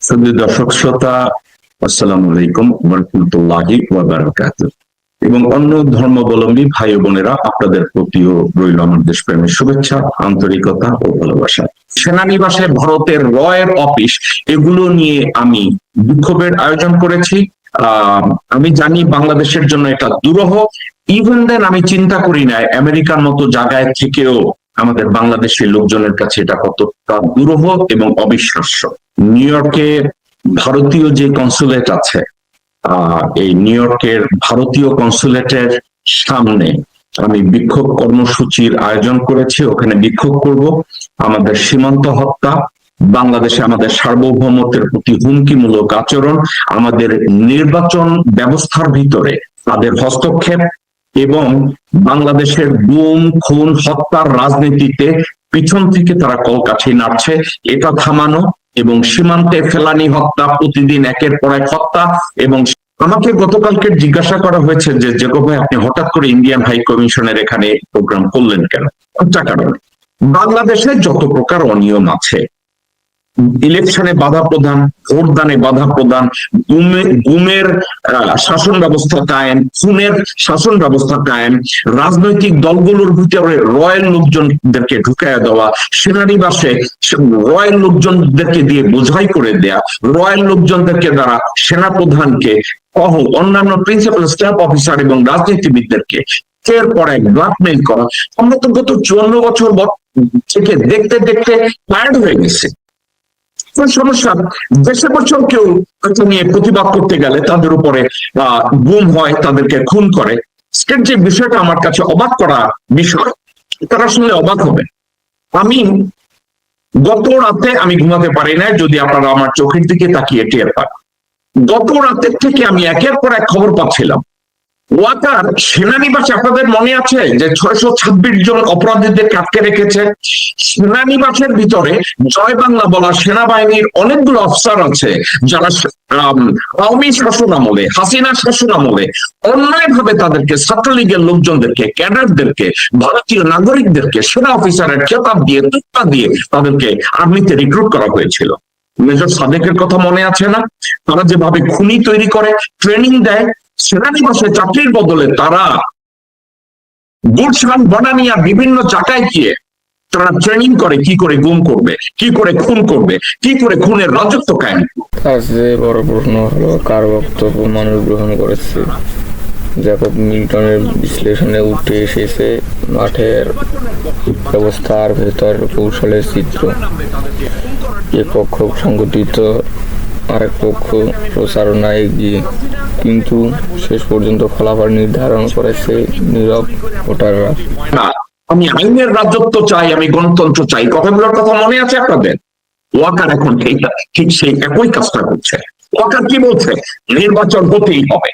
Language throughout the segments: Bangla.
শ্রদ্ধেয় দর্শক শ্রোতা, আসসালামু আলাইকুম ওয়া রাহমাতুল্লাহি ওয়া বারাকাতুহু। এবং অন্য ধর্মাবলম্বী ভাই ও বোনেরা, আপনাদের প্রতিও রইল আমার দেশপ্রেমের শুভেচ্ছা, আন্তরিকতা ও ভালোবাসা। সেনানিবাসে ভারতের রয়ের অফিস, এগুলো নিয়ে আমি বিক্ষোভের আয়োজন করেছি। আমি জানি বাংলাদেশের জন্য এটা দুরূহ। ইভেন দেন আমি চিন্তা করি না আমেরিকার মতো জায়গায় থেকেও আমাদের বাংলাদেশের লোকজনের কাছে এটা কতটা দুরূহ এবং অবিশ্বাস্য। নিউ ইয়র্কে ভারতীয় যে কনসুলেট আছে, এই নিউ ইয়র্কের ভারতীয় কনসুলেটের সামনে আমি বিক্ষোভ কর্মসূচির আয়োজন করেছি। ওখানে বিক্ষোভ করব। আমাদের সীমান্ত হত্যা, বাংলাদেশে আমাদের সার্বভৌমত্বের প্রতি হুমকিমূলক আচরণ, আমাদের নির্বাচন ব্যবস্থার ভিতরে তাদের হস্তক্ষেপ এবং বাংলাদেশের গুম খুন হত্যার রাজনীতিতে পিছন থেকে তারা কলকাঠি নাড়ছে, এটা থামানো এবং সীমান্তে ফেলানি হত্যা, প্রতিদিন একের পর এক হত্যা। এবং আমাকে গতকালকে জিজ্ঞাসা করা হয়েছে যে জেকব ভাই, আপনি হঠাৎ করে ইন্ডিয়ান হাই কমিশনের এখানে প্রোগ্রাম করলেন কেন? একটা কারণে, বাংলাদেশে যত প্রকার অনিয়ম আছে, ইলেকশনে বাধা প্রদান, ভোটদানে বাধা প্রদান, গুমের শাসন ব্যবস্থা কায়েম, খুনের শাসন ব্যবস্থা কায়েম, রাজনৈতিক দলগুলোর ভিতরে রয়্যাল লোকজনদেরকে ঢুকাইয়া দেওয়া, সেনানিবাসে রয়্যাল লোকজনদেরকে দিয়ে বোঝাই করে দেয়া, রয়্যাল লোকজনদেরকে দ্বারা সেনাপ্রধানকে সহ অন্যান্য প্রিন্সিপাল স্টাফ অফিসার এবং রাজনীতিবিদদেরকে এর পর এক ব্ল্যাকমেইল করা। আমরা তো গত 54 বছর থেকে দেখতে দেখতে টায়ার্ড হয়ে গেছে। সমস্যা, দেশে বছর কেউ নিয়ে প্রতিবাদ করতে গেলে তাদের উপরে গুম হয়, তাদেরকে খুন করে। যে বিষয়টা আমার কাছে অবাক করা বিষয়, তারা শুনলে অবাক হবে। আমি গত রাতে আমি ঘুমাতে পারি না, যদি আপনারা আমার চোখের দিকে তাকিয়ে টের পান। গত রাতের থেকে আমি একের পর এক খবর পাচ্ছিলাম। ওয়াকার সেনানিবাসে, আপনাদের মনে আছে যে 626 জন অপরাধীদেরকে আটকে রেখেছে সেনানিবাসের ভিতরে? জয় বাংলা বলা সেনাবাহিনীর অনেকগুলো অফিসার আছে যারা আওয়ামী শাসন আমলে, হাসিনা শাসন আমলে অন্যায় ভাবে তাদেরকে, ছাত্রলীগের লোকজনদেরকে, ক্যাডারদেরকে, ভারতীয় নাগরিকদেরকে সেনা অফিসারের খেতাব দিয়ে, তুক্কা দিয়ে তাদেরকে আর্মিতে রিক্রুট করা হয়েছিল। মেজর সাদেকের কথা মনে আছে না? তারা যেভাবে খুনি তৈরি করে, ট্রেনিং দেয়, সেনানিবাসে চাকরির বদলে তারা গুলশান, বনানিয়া বিভিন্ন জায়গায় গিয়ে তারা ট্রেনিং করে কি করে গুম করবে, কি করে খুন করবে, কি করে খুনের রাজত্ব কায়েম। তার যে বড় প্রশ্ন হলো, কার বক্তব্য মানুষ গ্রহণ করেছে? জ্যাকব মিল্টনের বিশ্লেষণে উঠে এসেছে মাঠের ব্যবস্থার ভেতর কৌশলের চিত্র। এক পক্ষ সংগঠিত, আরেক পক্ষ প্রচারণায় এগিয়ে, কিন্তু শেষ পর্যন্ত ফলাফল নির্ধারণ করেছে নীরব ভোটাররা। আমি আইনের রাজত্ব চাই, আমি গণতন্ত্র চাই, কথাগুলোর কথা মনে আছে আপনাদের? ওয়াকার এখন ঠিক সেই একই কাজটা করছে। ওয়াকার কি বলছে? নির্বাচন হতেই হবে।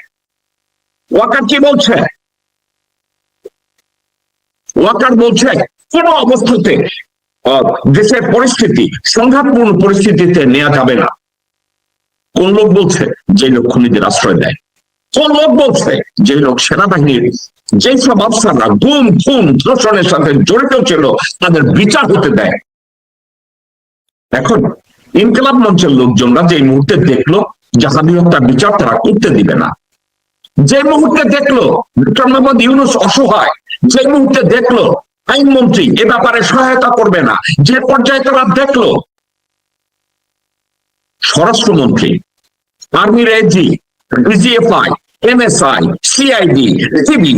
ওয়াকার কি বলছে? ওয়াকার বলছে কোন অবস্থাতে দেশের পরিস্থিতি সংঘাতপূর্ণ পরিস্থিতিতে নেওয়া যাবে না। কোন লোক বলছে? যে লোক খুনিদের আশ্রয় দেয়। কোন লোক বলছে? যে লোক সেনাবাহিনীর যেসব আফসাররা গুম খুন ধর্ষণের সাথে জড়িত ছিল তাদের বিচার হতে দেয়। এখন ইনকিলাব মঞ্চের লোকজনরা যে মুহূর্তে দেখলো জাহাদি হত্যার বিচার তারা করতে দিবে না, যে মুহূর্তে দেখলো ডক্টর মোহাম্মদ ইউনূস অসহায়, যে মুহূর্তে দেখলো আইনমন্ত্রী এ ব্যাপারে সহায়তা করবে না, যে পর্যায়ে তারা দেখলো স্বরাষ্ট্রমন্ত্রী, আর্মির AG, DGFI, NSI, CID, GB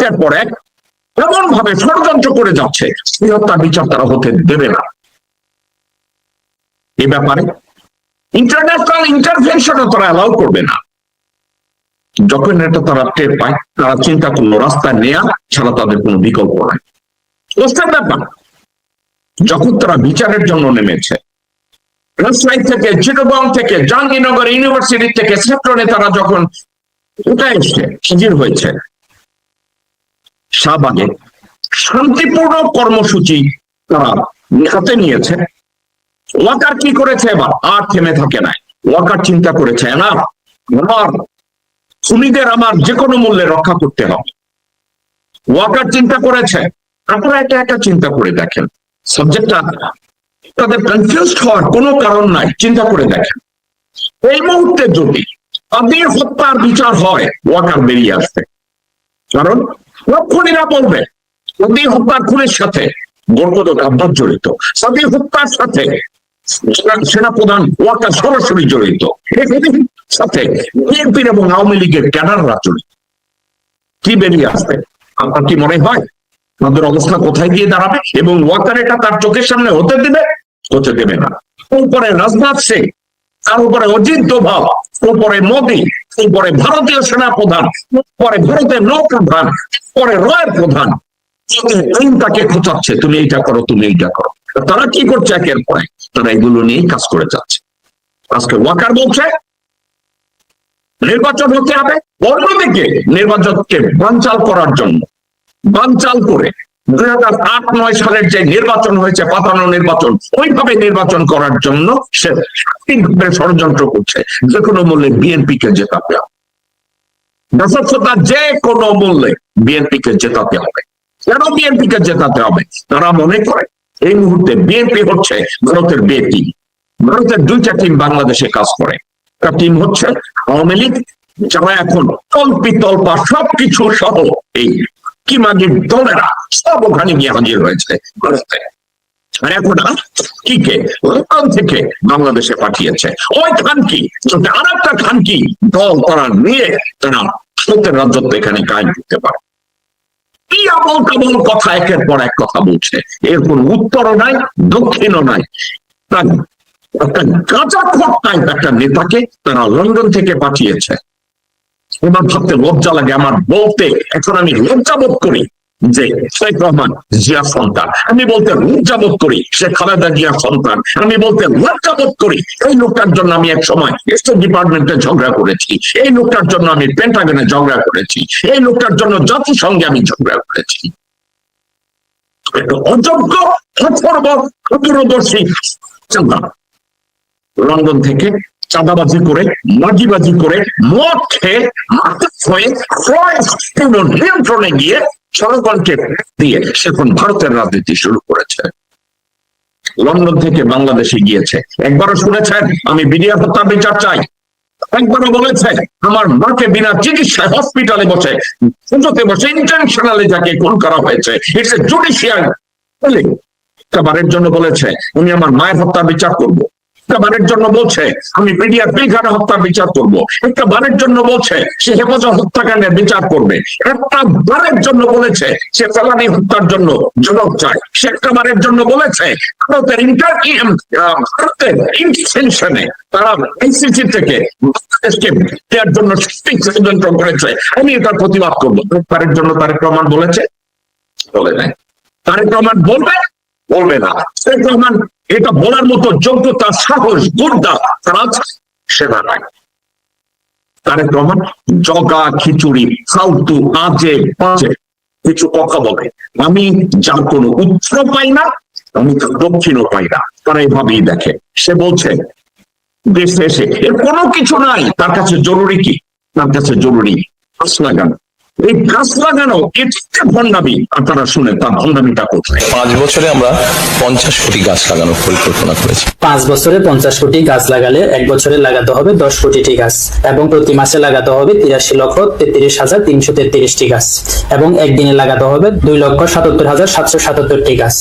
এরপর এক এমন ভাবে ষড়যন্ত্র করে যাচ্ছে, এই হত্যার বিচার তারা হতে দেবে না। এ ব্যাপারে ইন্টারন্যাশনাল ইন্টারভেনশনও তারা অ্যালাউ করবে না। যখন এটা তারা টের পায়, তারা চিন্তা করলো রাস্তায় নেয়া ছাড়া তাদের কোনো বিকল্প নাই। বুঝতে ব্যাপার, যখন তারা বিচারের জন্য নেমেছে, রাজশাহী থেকে, চিটাগং থেকে, জাহাঙ্গীরনগর ইউনিভার্সিটি থেকে ছাত্র নেতারা যখন উঠে এসে হাজির হয়েছে শাহবাগে, শান্তিপূর্ণ কর্মসূচি তারা হাতে নিয়েছে। ওয়াকার কি করেছে? এবার আর থেমে থাকে নাই। ওয়াকার চিন্তা করেছে, না আমার খুনিদের আমার যে কোনো মূল্যে রক্ষা করতে হবে। ওয়াকার চিন্তা করেছে, আপনারা এটা একটা চিন্তা করে দেখেন, সাবজেক্টটা তাদের কনফিউজড হওয়ার কোনো কারণ নাই। চিন্তা করে দেখেন, এই মুহূর্তে যদি তাদের হত্যার বিচার হয়, ওয়াকার বেরিয়ে আসবে। কারণ লক্ষণীরা বলবে তাদের হত্যার খুনের সাথে গণতন্ত্র আব্বাস জড়িত, তাদের হত্যার সাথে সেনাপ্রধান ওয়াকার সরাসরি জড়িত, এর সাথে বিএনপির এবং আওয়ামী লীগের ক্যাডাররা জড়িত। কি বেরিয়ে আসবে? আপনার কি মনে হয় তাদের অবস্থা কোথায় গিয়ে দাঁড়াবে? এবং ওয়াকার এটা তার চোখের সামনে হতে দেবে? হতে দেবে না। উপরে রাজনাথ সিং, তার উপরে অজিত দোভাল, উপরে মোদী, উপরে ভারতীয় সেনাপ্রধান, পরে ভারতের নৌপ্রধান, পরে রয়ের প্রধান, তাকে খোঁচাচ্ছে তুমি এইটা করো, তুমি এইটা করো। তারা কি করছে? একের পরে তারা এগুলো নিয়েই কাজ করে যাচ্ছে। আজকে ওয়াকার বলছে নির্বাচন হতে হবে, অন্যদিকে নির্বাচনকে বানচাল করার জন্য, বানচাল করে 2008-9 সালের যে নির্বাচন হয়েছে, পাতানো নির্বাচন, ওইভাবে নির্বাচন করার জন্য সে ষড়যন্ত্র করছে। যে কোনো মূল্যে বিএনপি কে জেতাতে হবে, দর্শকতা যে কোনো মূল্যে বিএনপি কে জেতাতে হবে। কেন বিএনপি কে জেতাতে হবে? তারা মনে করে এই মুহূর্তে বিএনপি হচ্ছে ভারতের বে টিম। ভারতের দুইটা টিম বাংলাদেশে কাজ করে। একটা টিম হচ্ছে আওয়ামী লীগ, যারা এখন কল্পিতল্পা সবকিছু সহ এই কিমাগির দলেরা সব ওখানে গিয়ে হাজির হয়েছে ভারতে। আর এখন কিকে লন্ডন থেকে বাংলাদেশে পাঠিয়েছে। ওই খানকি আর একটা খানকি দল তারা নিয়ে তারা ভারতের রাজত্ব এখানে কায়েম করতে পারে। কি আমল কামল কথা একের পর এক কথা বলছে, এর কোন উত্তরও নাই, দক্ষিণও নাই। একটা গাঁজা খোট্টায় একটা নেতাকে তারা লন্ডন থেকে পাঠিয়েছে। আমার ভাবতে লজ্জা লাগে, আমার বলতে এখন আমি লজ্জা বোধ করি যে শেখ রহমান জিয়া সন্তান, আমি বলতে লজ্জা বোধ করি শেখ খালেদা জিয়া সন্তান, আমি বলতে লজ্জা বোধ করি এই লোকটার জন্য আমি এক সময় স্টেট ডিপার্টমেন্টে ঝগড়া করেছি, এই লোকটার জন্য আমি পেন্টাগনে ঝগড়া করেছি, এই লোকটার জন্য জাতিসংঘে আমি ঝগড়া করেছি। একটা অযোগ্য, অথর্ব, দূরদর্শী লন্ডন থেকে চাঁদাবাজি করে, মাগিবাজি করে, মদ খেয়ে নিয়ন্ত্রণে গিয়ে জনগণকে দিয়ে সেখন ভারতের রাজনীতি শুরু করেছে। লন্ডন থেকে বাংলাদেশে গিয়েছে। একবারও শুনেছেন আমি বিডিআর হত্যা বিচার চাই? একবারও বলেছে আমার মাকে বিনা চিকিৎসায় হসপিটালে বসে, পুজোতে বসে ইন্টারন্যাশনালে যাকে খুন করা হয়েছে, ইটস এ জুডিশিয়াল কিলিং। একবারের জন্য বলেছে উনি আমার মায়ের হত্যা বিচার করবো, একটা বারের জন্য বলছে আমি বিডিআর পিলখানা হত্যার বিচার করব, একটা বারের জন্য বলছে সে হেফাজত হত্যাকাণ্ডের বিচার করবে, একটা বারের জন্য বলেছে সে ফেলানি হত্যার জন্য জবাব চায়, সে একটা বারের জন্য বলেছে ভারতের ইন্টারভেনশনে তারা আইসিসি থেকে বাংলাদেশকে দেওয়ার জন্য ষড়যন্ত্র করেছে, আমি এটার প্রতিবাদ করবো। তারেক জন্য তারেক রহমান বলেছে? বলে নাই। তারেক রহমান বলবে? বলবে না। শেখ রহমান এটা বলার মতো যোগ্যতা, সাহস, গুর্দা তার আছে? সেটা নাই। তারেক রহমান জগা খিচুড়ি, ফালতু, আজে বাজে কিছু কথা বলে, আমি যার কোনো উত্তর পাই না, আমি তার দক্ষিণও পাই না, তারা এভাবেই দেখে। সে বলছে দেশে এসে এর কোনো কিছু নাই, তার কাছে জরুরি কি? তার কাছে জরুরি গাছ লাগানো। এই গাছ লাগানো এটা ভণ্ডামি। আপনারা শুনে তার ভণ্ডামিটা কোথায়? 5 বছরে আমরা 50 কোটি গাছ লাগানোর পরিকল্পনা করেছি। 5 বছরে 50 কোটি গাছ লাগালে 1 বছরে লাগাতে হবে 10 কোটিটি গাছ, এবং প্রতি মাসে লাগাতে হবে 83,33,333টি গাছ, এবং একদিনে লাগাতে হবে 2,77,777টি গাছ।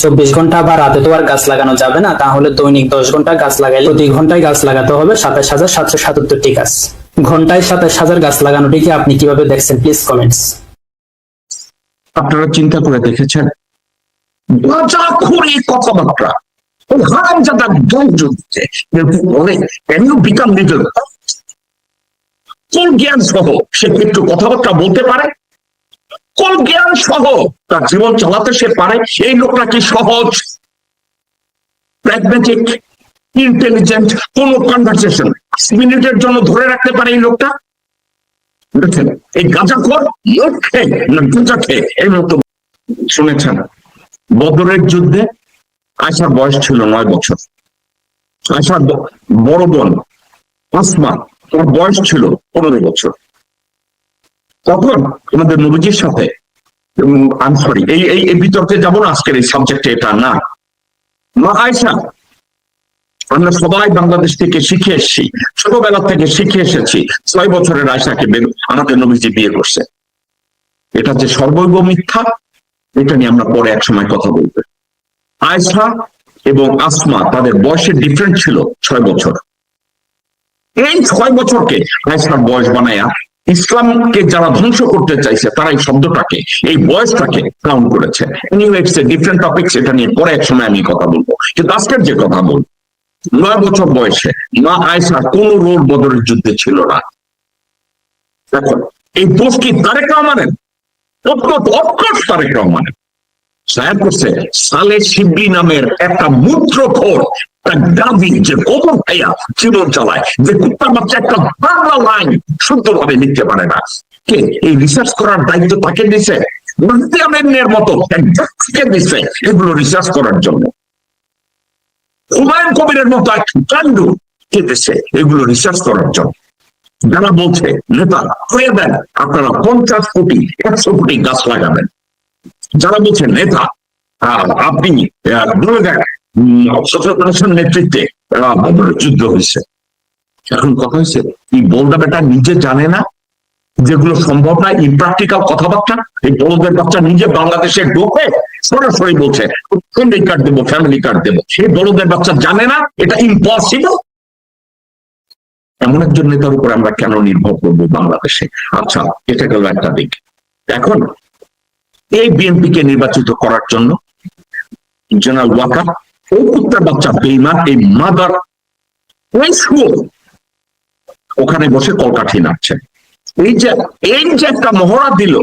24 ঘন্টা বা রাতে তো আর গাছ লাগানো যাবে না, তাহলে দৈনিক 10 ঘন্টা গাছ লাগাইলে প্রতি ঘন্টায় গাছ লাগাতে হবে 27,777টি গাছ। ঘন্টায় 27,000 গাছ লাগানোটিকে আপনি কিভাবে দেখছেন? Please comments. আপনারা চিন্তা করে দেখেছেন? গাঁজাখুরি কথাবার্তা, হারামজাদা দৌড়তে অনেক বিকাম লিটল কোন জ্ঞান সহ সে একটু কথাবার্তা বলতে পারে, কোন জ্ঞান সহ তার জীবন চালাতে সে পারে। এই লোকটা কি সহজ, প্র্যাগম্যাটিক, ইন্টেলিজেন্ট কোন কনভারসেশন 5 মিনিটের জন্য ধরে রাখতে পারে এই লোকটা? দেখেন এই গাঁজাখোর মদ খেয়ে না গাঁজা খেয়ে এই মতো শুনেছেন? বদরের যুদ্ধে আয়সার বয়স ছিল 9 বছর। আয়সার বড় বোন আসমা, তার বয়স ছিল 15 বছর। তখন আমাদের নবীজির সাথে, আমি সরি এই বিতর্কে যাবো না, আজকের এই সাবজেক্টে এটা না। মা আয়সা আমরা সবাই বাংলাদেশ থেকে শিখে এসেছি, ছোটবেলা থেকে শিখে এসেছি 6 বছরের আয়েশাকে আমাদের নবীজি বিয়ে করছে। এটা যে সর্বৈব মিথ্যা, এটা নিয়ে আমরা পরে এক সময় কথা বলবো। আয়েশা এবং আসমা তাদের বয়সের ডিফারেন্ট ছিল 6 বছর। এই 6 বছরকে আয়েশার বয়স বানায়া ইসলামকে যারা ধ্বংস করতে চাইছে তারা এই শব্দটাকে, এই বয়সটাকে কাউন্ট করেছে। ডিফারেন্ট টপিকস, এটা নিয়ে পরে এক সময় আমি কথা বলবো। কিন্তু আজকের যে কথা বলবো, 9 বছর বয়সে মা আয়েশা কোন রোল বদরের যুদ্ধে ছিল না। দেখুন এই দোষ কি তারেক রহমানের? তারেক রহমানের সাহেব করছে সালে শিবলি নামের একটা মূত্রখোর, একটা গাভী যে গোবর খাইয়া জীবন চালায়, যে কুত্তার বাচ্চা একটা বাংলা লাইন শুদ্ধভাবে লিখতে পারে না। কে এই রিসার্চ করার দায়িত্ব তাকে দিছে? মাহদিয়ামের মতো একজনকে দিছে এগুলো রিসার্চ করার জন্য। হুমায়ুন কবিরের মতো এক কাণ্ড কে দিছে এগুলো রিসার্চ করার জন্য। যারা বলছে নেতা হয়ে দেন, আপনারা 50 কোটি 100 কোটি গাছ লাগাবেন। যারা বলছে নেতা আপনি বলে দেন নেতৃত্বে যুদ্ধ হয়েছে। এখন কথা হয়েছে এই বলদা বেটা নিজে জানে না যেগুলো সম্ভব না, ইমপ্র্যাকটিক্যাল কথাবার্তা। এই বলদের বাচ্চা নিজে বাংলাদেশে ঢোকে সরাসরি বলছে ফ্যামিলি কার্ড দেবো, ফ্যামিলি কার্ড দেবো। সেই বলদের বাচ্চা জানে না এটা ইম্পসিবল। এমন একজন নেতার উপর আমরা কেন নির্ভর করবো বাংলাদেশে? আচ্ছা, এটা গেল একটা দিক। এখন এই বিএনপিকে নির্বাচিত করার জন্য জেনারেল ওয়াকার ও কুত্তার বাচ্চা বেইমান এই মাদার ওখানে বসে কলকাঠি নাচছে। এই যে একটা মহড়া দিল,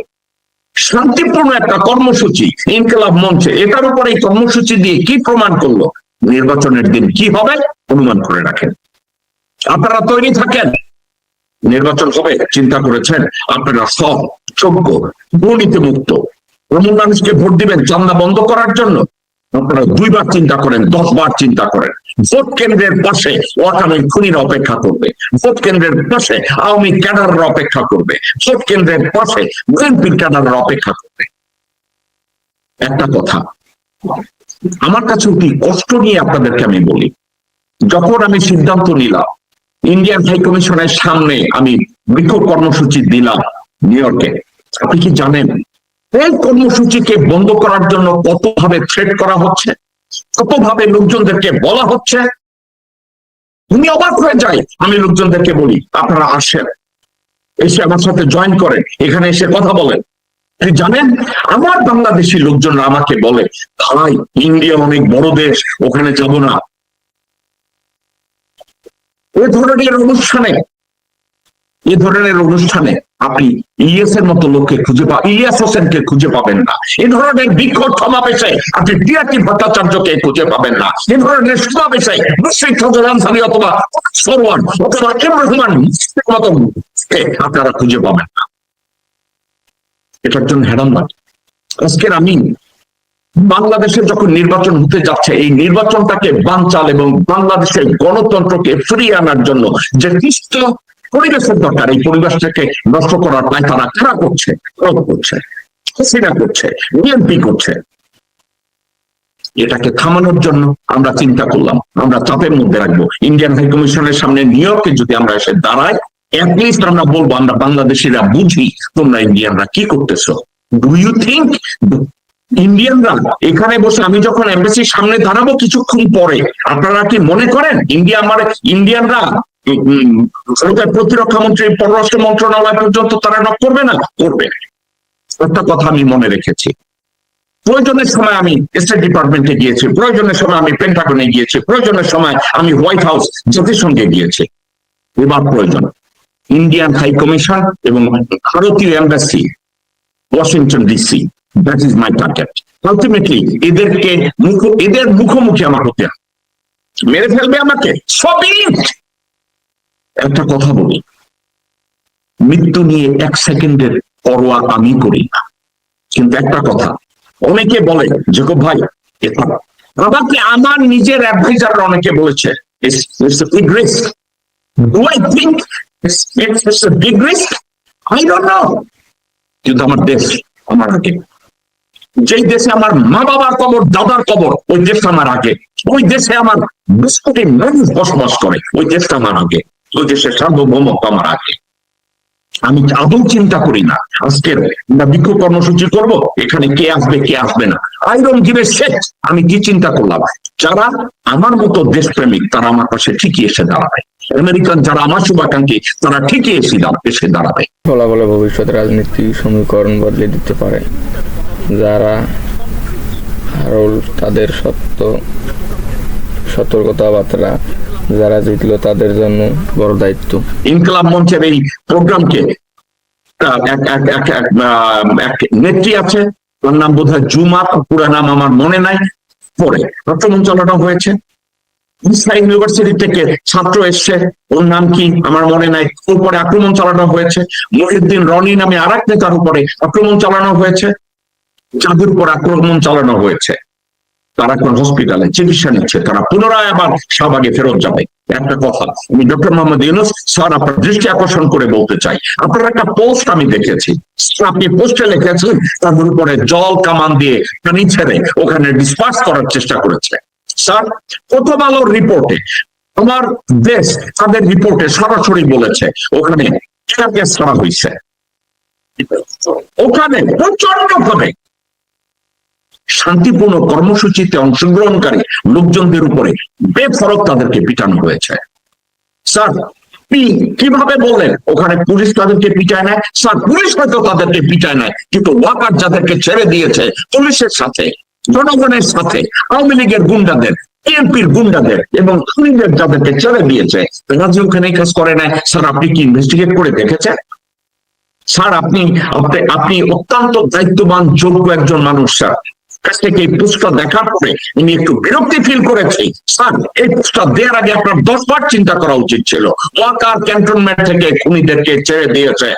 শান্তিপূর্ণ একটা কর্মসূচি ইনকিলাব মঞ্চে, এটার উপর এই কর্মসূচি দিয়ে কি প্রমাণ করলো? নির্বাচনের দিন কি হবে অনুমান করে রাখেন। আপনারা তৈরি থাকেন, নির্বাচন হবে চিন্তা করেছেন আপনারা সব যোগ্য, দুর্নীতি মুক্ত। এমন মানুষকে ভোট দিবেন চান্দা বন্ধ করার জন্য? আপনারা 2 বার চিন্তা করেন, 10 বার চিন্তা করেন। ভোট কেন্দ্রের পাশে ওয়াকামের খুনিরা অপেক্ষা করবে, ভোট কেন্দ্রের পাশে আওয়ামী ক্যাডাররা অপেক্ষা করবে, ভোট কেন্দ্রের পাশে বিএনপির ক্যাডাররা অপেক্ষা করবে। একটা কথা আমার কাছে অতি কষ্ট নিয়ে আপনাদেরকে আমি বলি, যখন আমি সিদ্ধান্ত নিলাম ইন্ডিয়ান হাই কমিশনের সামনে আমি বিক্ষোভ কর্মসূচি দিলাম নিউ ইয়র্কে, আপনি কি জানেন এই কর্মসূচিকে বন্ধ করার জন্য কতভাবে থ্রেট করা হচ্ছে, কতভাবে লোকজনদেরকে বলা হচ্ছে? তুমি অবাক হয়ে যাই। আমি লোকজনদেরকে বলি আপনারা আসেন, এসে আমার সাথে জয়েন করেন, এখানে এসে কথা বলেন। জানেন আমার বাংলাদেশি লোকজনরা আমাকে বলে ভাই ইন্ডিয়া অনেক বড় দেশ, ওখানে যাব না। এ ধরনের অনুষ্ঠানে আপনি ইলিয়াস এর মতো লোককে ইলিয়াস হোসেনকে খুঁজে পাবেন না। এ ধরনের বিক্ষোভ সমাবেশে আপনি টিআরটি ভট্টাচার্যকে খুঁজে পাবেন না। এ ধরনের সমাবেশে মুশফিক ফজল আনসারী অথবা সরওয়ার অথবা ইমরান মতো আপনারা খুঁজে পাবেন না। এটার জন্য হেরান লাগে। আজকের আমি বাংলাদেশে যখন নির্বাচন হতে যাচ্ছে, এই নির্বাচনটাকে বানচাল এবং বাংলাদেশের গণতন্ত্রকে ফিরিয়ে আনার জন্য যে সুস্থ পরিবেশের দরকার, এই পরিবেশটাকে নষ্ট করার প্রায় তারা কারা করছে? হাসিনা করছে, বিএনপি করছে। এটাকে থামানোর জন্য আমরা চিন্তা করলাম আমরা চাপের মধ্যে রাখবো। ইন্ডিয়ান হাই কমিশনের সামনে নিউ ইয়র্কে যদি আমরা এসে দাঁড়াই, অ্যাটলিস্ট আমরা বলবো আমরা বাংলাদেশিরা বুঝি তোমরা ইন্ডিয়ানরা কি করতেছো। ডু ইউ থিঙ্ক ইন্ডিয়ানরা এখানে বসে আমি যখন এমবাসির সামনে দাঁড়াবো কিছুক্ষণ পরে, আপনারা কি মনে করেন ইন্ডিয়ানরা প্রতিরক্ষা মন্ত্রী, পররাষ্ট্র মন্ত্রণালয় পর্যন্ত তারা নক করবে না? করবে। একটা কথা আমি মনে রেখেছি, প্রয়োজনের সময় আমি স্টেট ডিপার্টমেন্টে গিয়েছি, প্রয়োজনের সময় আমি পেন্টাগনে গিয়েছি, প্রয়োজনের সময় আমি হোয়াইট হাউস জাতিসংঘে গিয়েছি। এবার প্রয়োজন ইন্ডিয়ান হাই কমিশন এবং ভারতীয় embassy Washington DC, that is my target. Ultimately এদের মুখোমুখি আমার হতে হবে, মেরে ফেলবে আমাকে সবই। একটা কথা বলি, মৃত্যু নিয়ে 1 সেকেন্ডের পরোয়া আমি করি না। কিন্তু একটা কথা অনেকে বলে জেকব ভাই, আমাকে আমার নিজের অ্যাডভাইজাররা অনেকে বলেছে it's a big risk. Do I think it's a big risk? I don't know. কিন্তু আমার দেশ আমার আগে, যেই দেশে আমার মা বাবার কবর, দাদার কবর, ওই দেশটা আমার আগে। ওই দেশে আমার 20 কোটি মানুষ বসবাস করে, ওই দেশটা আমার আগে, ওই দেশের সার্বভৌমত্ব আমার আগে। আমি আদৌ চিন্তা করি না আজকের বিক্ষোভ কর্মসূচি করব, এখানে কে আসবে কে আসবে না, আইরন গিভে শেষ। আমি কি চিন্তা করলাম, যারা আমার মতো দেশপ্রেমিক তারা আমার পাশে ঠিকই এসে দাঁড়াবে, আমেরিকান যারা আমার শুভাকাঙ্ক্ষী তারা ঠিকই এসে দাঁড়াবে। ফলাফলে ভবিষ্যৎ রাজনীতি সমীকরণ বদলে দিতে পারে। যারা হারল তাদের সতর্কতাবার্তা, যারা জিতলো তাদের জন্য বড় দায়িত্ব। ইনকলাব মঞ্চের এই প্রোগ্রামকে এক নেত্রী আছে, তার নাম বোধহয় জুমা, পুরো নাম আমার মনে নাই, পরে আক্রমণ চালানো হয়েছে। ইউনিভার্সিটি থেকে ছাত্র এসছে, ওর নাম কি আমার মনে নাই, ওর পরে আক্রমণ চালানো হয়েছে। মহিউদ্দিন রনি নামে আর এক নেতার উপরে আক্রমণ চালানো হয়েছে, যাদের উপর আক্রমণ চালানো হয়েছে তারা এখন হসপিটালে চিকিৎসা নিচ্ছে, তারা পুনরায় আবার শাহবাগে ফেরত যাবে। একটা কথা আমি ডক্টর মোহাম্মদ ইউনূস স্যার আপনার দৃষ্টি আকর্ষণ করে বলতে চাই, আপনার একটা পোস্ট আমি দেখেছি, আপনি পোস্টে লিখেছেন তাদের উপরে জল কামান দিয়ে পানি ছেড়ে ওখানে ডিসপার্স করার চেষ্টা করেছে। স্যার প্রথম আলোর রিপোর্টে, আমার দেশ তাদের রিপোর্টে সরাসরি বলেছে ওখানে গ্যাস করা হয়েছে, ওখানে প্রচন্ড ভাবে শান্তিপূর্ণ কর্মসূচিতে অংশগ্রহণকারী লোকজনদের উপরে বেফরক তাদেরকে পিটানো হয়েছে। স্যার আপনি কিভাবে বললেন ওখানে পুলিশ তাদেরকে পিটায় নেয়? স্যার পুলিশ হয়তো তাদেরকে পিটায় নেয়, কিন্তু ওয়াকার যাদেরকে ছেড়ে দিয়েছে পুলিশের সাথে, জনগণের সাথে, আওয়ামী লীগের গুন্ডাদের, বিএনপির গুন্ডাদের এবং খুনিদের যাদেরকে ছেড়ে দিয়েছে তারা যে ওখানে কাজ করে নাই, স্যার আপনি কি ইনভেস্টিগেট করে দেখেছেন? স্যার আপনি অত্যন্ত দায়িত্ববান যোগ্য একজন মানুষ স্যার, কাছ থেকে এই পোস্টটা দেখার পরে আমি একটু বিরক্তি ফিল করেছি। স্যার এই পোস্টটা দেওয়ার আগে আপনার 10 বার চিন্তা করা উচিত ছিল। ওয়াকার ক্যান্টনমেন্ট থেকে খুনিদেরকে ছেড়ে দিয়েছে,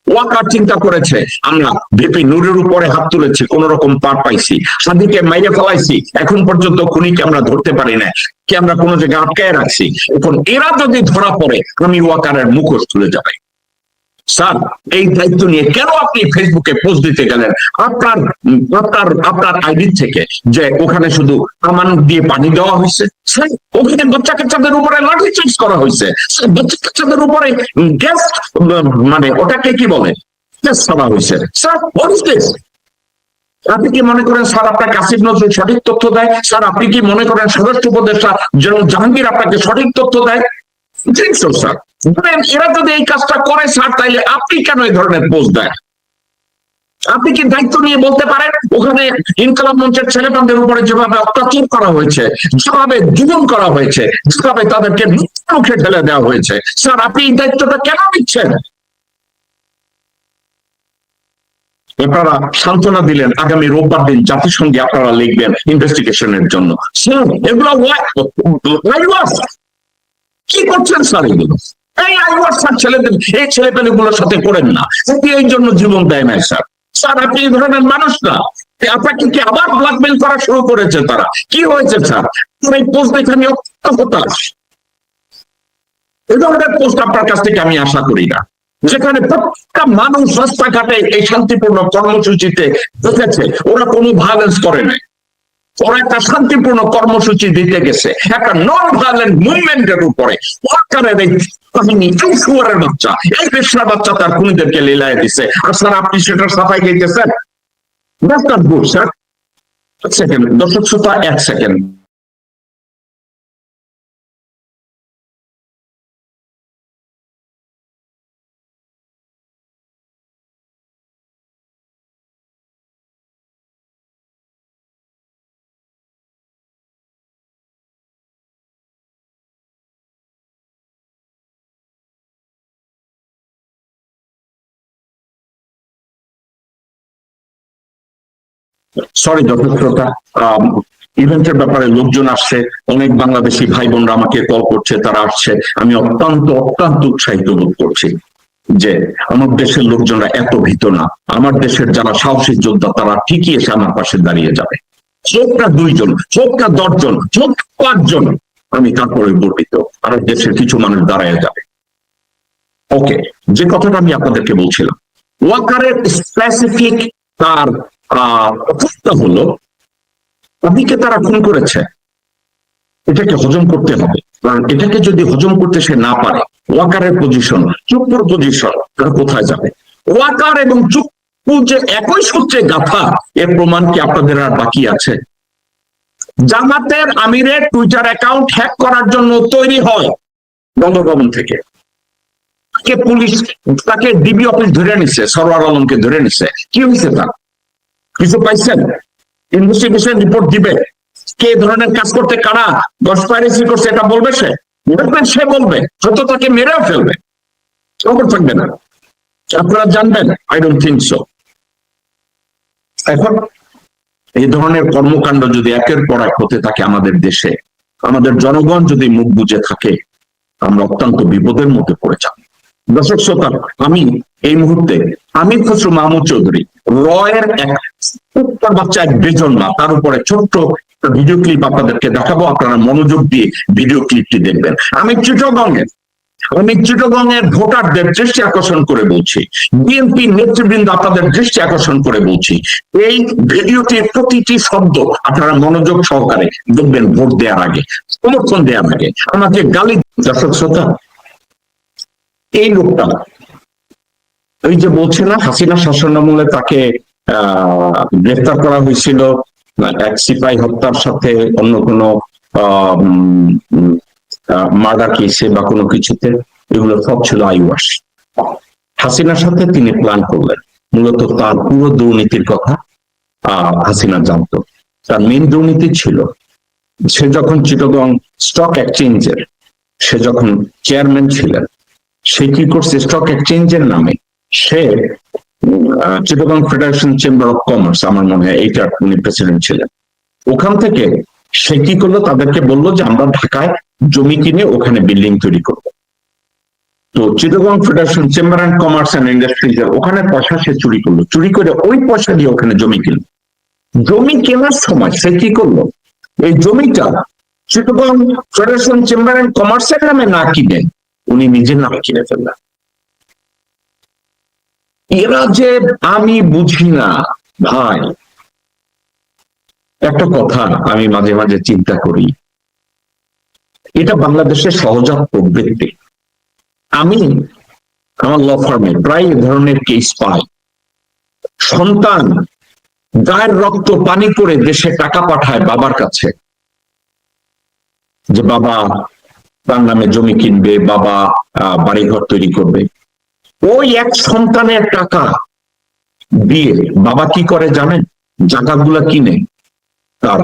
ওয়াকার চিন্তা করেছে আমরা ভিপি নূরের উপরে হাত তুলেছি, কোন রকম পার পাইছি, সাদিকে মাইরে ফেলাইছি, এখন পর্যন্ত খুনিকে আমরা ধরতে পারি না, কি আমরা কোনো জায়গায় আটকায় রাখছি, এখন এরা যদি ধরা পড়ে আমি ওয়াকারের মুখোশ তুলে যাবে। স্যার এই দায়িত্ব নিয়ে কেন আপনি ফেসবুকে পোস্ট দিতে গেলেন আপনার আইডি থেকে যে ওখানে শুধু কামান দিয়ে পানি দেওয়া হয়েছে? স্যার ওখানে বাচ্চা কাচ্চাদের উপরে লাঠি চার্জ করা হয়েছে, বাচ্চা কাচ্চাদের উপরে গ্যাস মানে ওটাকে কি বলে গ্যাস ছাড়া হয়েছে। Sir what is this? আপনি কি মনে করেন স্যার আপনাকে আসিফ নজরুল সঠিক তথ্য দেয়? স্যার আপনি কি মনে করেন স্বরাষ্ট্র উপদেষ্টা জেনারেল জাহাঙ্গীর আপনাকে সঠিক তথ্য দেয়? স্যার এরা যদি এই কাজটা করে স্যার তাইলে আপনি কেন এই ধরনের পোস্ট দেন? আপনি কি দায়িত্ব নিয়ে বলতে পারেন ওখানে ইনকলাব মঞ্চের ছেলেমেয়েদের উপরে যেভাবে অত্যাচার করা হয়েছে, যেভাবে জুলুম করা হয়েছে, যেভাবে তাদেরকে মুখে ঠেলে দেওয়া হয়েছে, স্যার আপনি এই দায়িত্বটা কেন নিচ্ছেন? আপনারা সান্ত্বনা দিলেন আগামী রোববার দিন জাতিসংঘে আপনারা লিখবেন ইনভেস্টিগেশনের জন্য। স্যার এগুলো কি করছেন স্যার? এগুলো এই আইওয়ার স্যার ছেলেদের এই ছেলেপেলেগুলোর সাথে করেন না, এই জন্য জীবন দেয় না স্যার। স্যার আপনি এই ধরনের মানুষ না, আপনাকে কি আবার ব্ল্যাকমেল করা শুরু করেছে তারা? কি হয়েছে স্যার? এই পোস্ট দেখে আমি হতাশ। এই ধরনের পোস্ট আপনার কাছ থেকে আমি আশা করি না, যেখানে প্রত্যেকটা মানুষ রাস্তাঘাটে এই শান্তিপূর্ণ কর্মসূচিতে দেখেছে ওরা কোনো ভায়োলেন্স করে নাই, ওরা একটা শান্তিপূর্ণ কর্মসূচি দিতে গেছে একটা নন ভায়োলেন্ট মুভমেন্টের উপরে। ওয়াকারের এই কাহিনী, এই শুয়ারের বাচ্চা, এই বেশ্যার বাচ্চা তার খুনিদেরকে লীলায় দিছে, আর স্যার আপনি সেটার সাফাই দিতেছেন? That's not good sir. এক সেকেন্ড দর্শক শ্রোতা, এক সেকেন্ড। সরি দর্শক শ্রোতা, ইভেন্টের ব্যাপারে লোকজন আসছে, অনেক বাংলাদেশি ভাই বোনরা আমাকে কল করছে, তারা আসছে, আমি অত্যন্ত উৎসাহিত বোধ করছি যে আমার দেশের লোকজনরা এত ভীত না। আমার দেশের যারা সাহসী যোদ্ধা তারা ঠিকই এসে আমার পাশে দাঁড়িয়ে যাবে, হোক না 2 জন, হোক না 10 জন, হোক 5 জন, আমি তারপরে গর্বিত আমার দেশের কিছু মানুষ দাঁড়ায় যাবে। ওকে, যে কথাটা আমি আপনাদেরকে বলছিলাম, ওয়াকারের স্পেসিফিক তার হলো তাদেরকে তারা খুন করেছে, এটাকে হজম করতে হবে, কারণ এটাকে যদি হজম করতে সে না পারে, ওয়াকারের পজিশন, চুপ্পুর পজিশন, তারা কোথায় যাবে? ওয়াকার এবং চুপ্পু যে একই সূত্রে গাথা, এর প্রমাণ কি আপনাদের আর বাকি আছে? জামাতের আমিরের টুইটার অ্যাকাউন্ট হ্যাক করার জন্য তৈরি হয় বঙ্গভবন থেকে, কে পুলিশ তাকে ডিবি অফিস ধরে নিছে, সরওয়ার আলমকে ধরে নিছে, কি হয়েছে তার? কিছু পাইছেন? ইনভেস্টিগেশন রিপোর্ট দিবে, কে ধরনের কাজ করতে, কারা কনস্পাইরেসি করছে, এটা বলবে সে? দেখবেন সে বলবে, হয়তো তাকে মেরেও ফেলবে, খবর থাকবে না। আপনারা জানবেন? I don't think so. এখন এই ধরনের কর্মকাণ্ড যদি একের পর এক হতে থাকে আমাদের দেশে, আমাদের জনগণ যদি মুখ বুজে থাকে, আমরা অত্যন্ত বিপদের মধ্যে পড়ে যাব। দর্শক শ্রোতা, আমি এই মুহূর্তে আমির খসরু মাহমুদ চৌধুরী রয়ের এক বাচ্চা, এক বেজন্মা, তার উপরে ছোট্ট ভিডিও ক্লিপ আপনাদেরকে দেখাবো। আপনারা মনোযোগ দিয়ে ভিডিও ক্লিপটি দেখবেন। আমি চিটাগংয়ের ভোটারদের দৃষ্টি আকর্ষণ করে বলছি, বিএনপি নেতৃবৃন্দ আপনাদের দৃষ্টি আকর্ষণ করে বলছি, এই ভিডিওটির প্রতিটি শব্দ আপনারা মনোযোগ সহকারে দেখবেন। ভোট দেওয়ার আগে, সমর্থন দেওয়ার আগে আমাকে গালি। দর্শক শ্রোতা, এই লোকটা ওই যে বলছে না, হাসিনা শাসনামলে তাকে গ্রেফতার করা হয়েছিল এক সিপাহী হত্যার সাথে, অন্য কোনো মার্ডার কেসে বা কোনো কিছুতে, এগুলো সব ছিল আইওয়াস। হাসিনার সাথে তিনি প্ল্যান করলেন, মূলত তার পুরো দুর্নীতির কথা হাসিনা জানতো। তার মেন দুর্নীতি ছিল, সে যখন চিটাগং স্টক এক্সচেঞ্জের সে যখন চেয়ারম্যান ছিলেন, সে কি করছে, স্টক এক্সচেঞ্জের নামে সে Chittagong federation chamber of commerce, আমার মনে হয় এইটার উনি প্রেসিডেন্ট ছিলেন, ওখান থেকে সে কি করলো, তাদেরকে বললো যে আমরা ঢাকায় জমি কিনে ওখানে বিল্ডিং তৈরি করবো। তো Chittagong federation chamber and commerce and industries ওখানে পয়সা সে চুরি করলো, চুরি করে ওই পয়সা দিয়ে ওখানে জমি কিনলো। জমি কেনার সময় সে কি করলো, এই জমিটা চিটাগং ফেডারেশন চেম্বার অ্যান্ড কমার্সের নামে না কিনে উনি নিজের নামে কিনে ফেললেন। এরা যে আমি বুঝি না ভাই। একটা কথা আমি মাঝে মাঝে চিন্তা করি, এটা বাংলাদেশের সহজাত প্রবৃত্তি। আমি আমার ল ফার্মে প্রায় এ ধরনের কেস পাই। সন্তান গায়ের রক্ত পানি করে দেশে টাকা পাঠায় বাবার কাছে, যে বাবা তার নামে জমি কিনবে, বাবা বাড়িঘর তৈরি করবে। ওই এক সন্তানের টাকা দিয়ে বাবা কি করে জানেন? জায়গাগুলা কিনে তার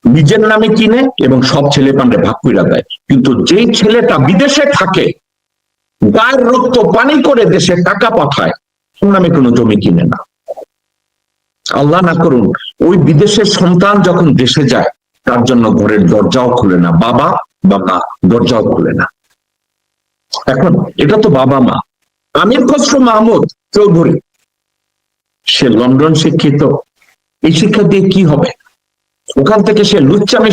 নিজের নামে কিনে এবং সব ছেলে পান্ডে ভাগ করে দেয়। কিন্তু যেই ছেলেটা বিদেশে থাকে, গায়ের রক্ত পানি করে দেশে টাকা পাঠায়, ওর নামে কোনো জমি কিনে না। আল্লাহ না করুন ওই বিদেশের সন্তান যখন দেশে যায়, তার জন্য ঘরের দরজাও খুলে না, বাবা বা মা দরজাও খুলে না। এখন এটা তো বাবা মা। আমির খসরু মাহমুদ চৌধুরী সে লন্ডন শিক্ষিত, এই শিক্ষা দিয়ে কি হবে? ওখান থেকে সে লুচ্চামি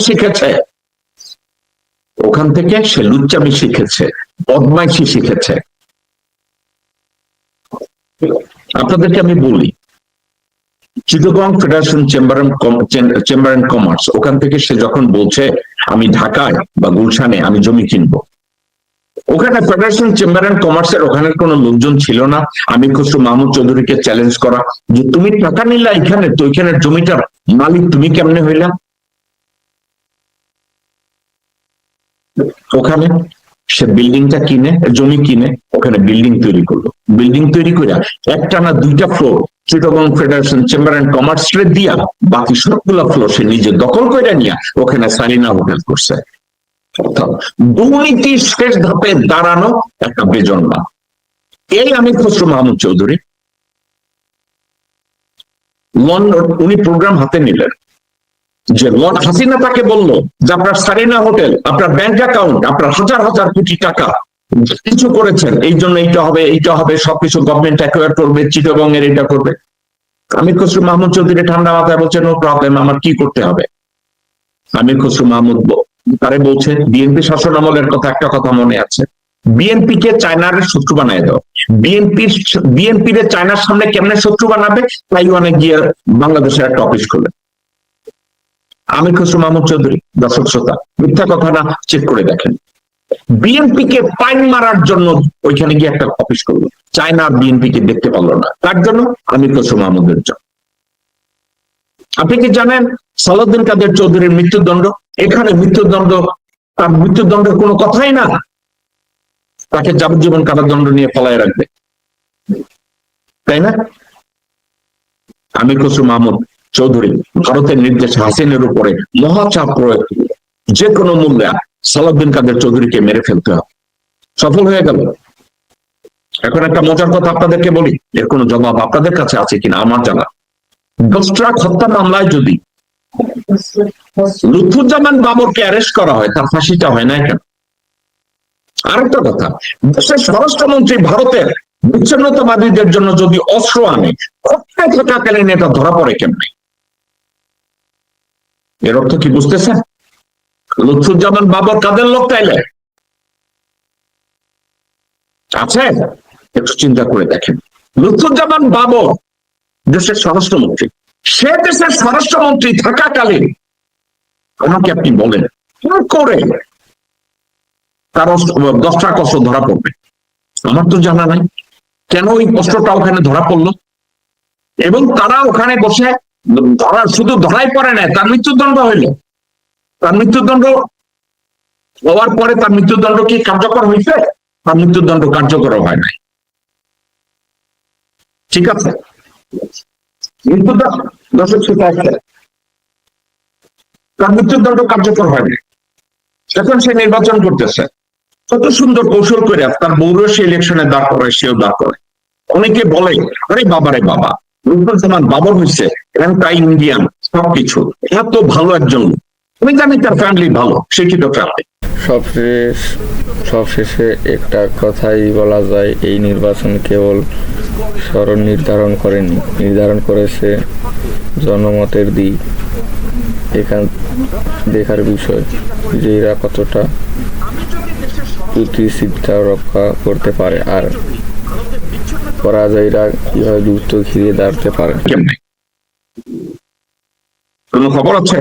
শিখেছে, বদমাইশি শিখেছে। আপনাদেরকে আমি বলি, Chittagong federation chamber and commerce, ওখান থেকে সে যখন বলছে আমি ঢাকায় বা গুলশানে আমি জমি কিনবো, ওখানে ফেডারেশন চেম্বার অ্যান্ড কমার্সের ওখানে কোনো লোকজন ছিল না আমির খসরু মাহমুদ চৌধুরীকে চ্যালেঞ্জ করা যে তুমি টাকা নিলা এখানে, তো এখানের জমিটার মালিক তুমি কেমনে হইলা? ওখানে সে বিল্ডিংটা কিনে, জমি কিনে ওখানে বিল্ডিং তৈরি করলো। বিল্ডিং তৈরি করে একটা না দুইটা floor Chittagong federation chamber and commerce দিয়া বাকি সবগুলা ফ্লোর সে নিজে দখল করে নিয়ে ওখানে সারিনা হোটেল করছে। দুর্নীতি শেষ ধাপে দাঁড়ানো একটা বেজন্মা এই আমির খসরু মাহমুদ চৌধুরী। লন্ডন উনি প্রোগ্রাম হাতে নিলেন, যে হাসিনা তাকে বললো যে আপনার সারিনা হোটেল, আপনার ব্যাংক অ্যাকাউন্ট, আপনার হাজার হাজার কোটি টাকা কিছু করেছেন, এই জন্য এইটা হবে সবকিছু গভর্নমেন্ট অ্যাকোয়ার করবে, চিটাগং এর এটা করবে। আমির খসরু মাহমুদ চৌধুরী ঠান্ডা মাথায় বলছে নো প্রবলেম, আমার কি করতে হবে? আমির খসরু মাহমুদ তারে বলছে বিএনপি শাসন আমলের কথা, একটা কথা মনে আছে, বিএনপি কে চায়নার শত্রু বানায় দাও। বিএনপির চায়নার সামনে কেমনে শত্রু বানাবে? তাইওয়ানে গিয়ে বাংলাদেশের একটা অফিস খুলে আমির খসরু মাহমুদ চৌধুরী, দর্শক শ্রোতা, মিথ্যা কথা না, চেক করে দেখেন। বিএনপি কে পাইন মারার জন্য ওইখানে গিয়ে একটা অফিস করলো, চায়না বিএনপি কে দেখতে পারলো না, তার জন্য আমির খসরু মাহমুদের জন্য। আপনি কি জানেন সালাউদ্দিন কাদের চৌধুরীর মৃত্যুদণ্ড? এখানে মৃত্যুদণ্ড, তার মৃত্যুদণ্ডের কোনো কথাই না, তাকে যাবজ্জীবন কারাদণ্ড নিয়ে ফলায় রাখবে, তাই না? আমির খসরু মাহমুদ চৌধুরী ভারতের নির্দেশে হাসিনের উপরে মহাচাপ প্রয়োগ করল, যে কোনো মূল্যে সালাউদ্দিন কাদের চৌধুরীকে মেরে ফেলতে হবে, সফল হয়ে গেল। এখন একটা মজার কথা আপনাদেরকে বলি, এর কোনো জবাব আপনাদের কাছে আছে কিনা আমার জানা। দোসরা হত্যা মামলায় যদি লুৎফুজ্জামান বাবরকে অ্যারেস্ট করা হয়, তার ফাঁসিটা হয় না কেন? আরেকটা কথা, দেশের স্বরাষ্ট্রমন্ত্রী ভারতের বিচ্ছিন্নতাবাদীদের জন্য যদি অস্ত্র আনে, ক্ষমতায় থাকাকালীন এটা ধরা পড়ে কেমনে? এর অর্থ কি বুঝতেছেন? লুৎফুজ্জামান বাবর কাদের লোক তাইলে? আছে? একটু চিন্তা করে দেখেন। লুৎফুজ্জামান বাবর দেশের স্বরাষ্ট্রমন্ত্রী, সে দেশের স্বরাষ্ট্রমন্ত্রী থাকাকালীন আমাকে আপনি বলেন কি করে তার 10টা অস্ত্র ধরা পড়বে? আমার তো জানা নাই কেন ওই অস্ত্রটা ওখানে ধরা পড়লো, এবং তারা ওখানে বসে শুধু ধরাই পড়ে না, তার মৃত্যুদণ্ড হইল। তার মৃত্যুদণ্ড হওয়ার পরে তার মৃত্যুদণ্ড কি কার্যকর হয়েছে? তার মৃত্যুদণ্ড কার্যকর হয় নাই, ঠিক আছে? তার মৃত্যুদণ্ড কার্যকর হয় নাই, এখন সে নির্বাচন করতেছে, কত সুন্দর কৌশল করে তার বৌর সে ইলেকশনে দাঁড় করে, সেও দাঁড় করে। অনেকে বলে আরে বাবারে বাবা, লুৎফুজ্জামান বাবর হচ্ছে অ্যান্টি ইন্ডিয়ান সবকিছু, এত ভালো একজন লোক, আমি জানি তার ফ্যামিলি ভালো, শিক্ষিত ফ্যামিলি। সবশেষে একটা কথাই বলা যায়, এই নির্বাচন কেবল স্মরণ নির্ধারণ করেছে জনমতের দিক। এখান দেখার বিষয় যে এরা কতটা প্রতিশ্রুতি রক্ষা করতে পারে, আর পরাজয়ীরা কিভাবে দ্রুত ঘিরে দাঁড়াতে পারে। কোন খবর আছে?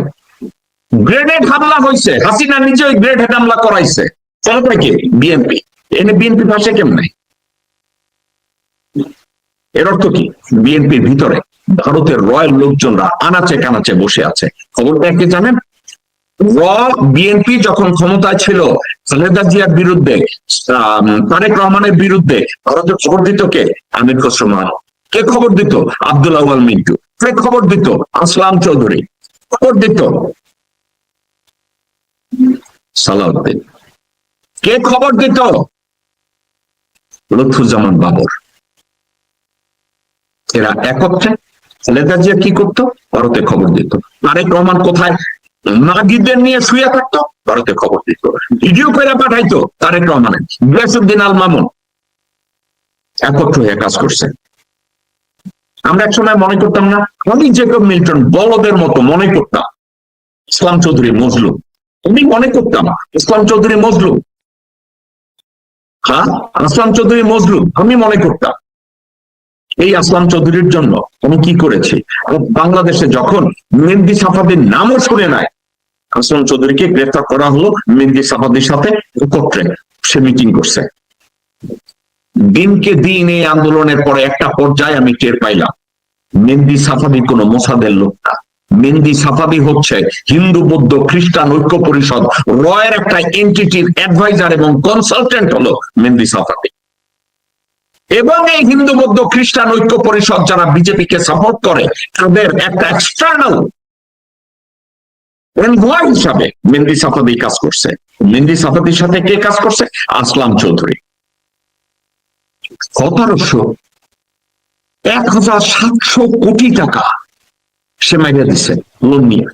গ্রেনেড হামলা হয়েছে, হাসিনা নিজে ওই গ্রেনেড হামলা করাইছে, কি বিএনপি? এনে বিএনপি ভাষে কেমনে? এর অর্থ কি? বিএনপির ভিতরে ভারতের রয়্যাল লোকজনরা আনাচে কানাচে বসে আছে। খবরটা কি জানেন? বিএনপি যখন ক্ষমতায় ছিল, খালেদা জিয়ার বিরুদ্ধে, তারেক রহমানের বিরুদ্ধে ভারতের খবর দিত কে? আমির খসরু মাহমুদ। কে খবর দিত? আব্দুল আউয়াল মিন্টু। কে খবর দিত? আসলাম চৌধুরী। খবর দিত সালাউদ্দিন। কে খবর দিত? লুৎফুজ্জামান বাবর। এরা একত্রে খালেদা জিয়া কি করতো? ভারতে খবর দিত। তারেক রহমান কোথায় নাগিদের নিয়ে শুয়ে থাকতো? ভারতে খবর দিত। ভিডিও করে পাঠাইতো তারেক রহমানের। গিয়াসউদ্দিন আল মামুন একত্র হয়ে কাজ করছে। আমরা এক সময় মনে করতাম না, আমি জেকব মিল্টন বলদের মতো মনে করতাম ইসলাম চৌধুরী মজলুম। আমি মনে করতাম ইসলাম চৌধুরী মজলুম, হ্যাঁ আসলাম চৌধুরী মজলুম আমি মনে করতাম। এই আসলাম চৌধুরীর জন্য আমি কি করেছি? বাংলাদেশে যখন মেহেদী সাফাদির নামও শুনে নাই, আসলাম চৌধুরীকে গ্রেফতার করা হলো মেহেদী সাফাদির সাথে একত্রে, সে মিটিং করছে। দিনকে দিন এই আন্দোলনের পরে একটা পর্যায়ে আমি টের পাইলাম মেহেদী সাফাদি কোনো মোসাদের লোক না। মেহেদী সাফাদি হচ্ছে হিন্দু বৌদ্ধ খ্রিস্টান ঐক্য পরিষদ রয়ের একটা এন্টিটির অ্যাডভাইজার এবং কনসালটেন্ট হলো মেহেদী সাফাদি। এবং এই হিন্দু বৌদ্ধ খ্রিস্টান ঐক্য পরিষদ যারা বিজেপিকে সাপোর্ট করে, তাদের একটা এক্সটার্নাল এনভয় হিসাবে মেহেদী সাফাদি কাজ করছে। মেহেদী সাফাদির সাথে কে কাজ করছে? আসলাম চৌধুরী। 1700 কোটি টাকা সে মাইরা দিছে লোন নিয়ে।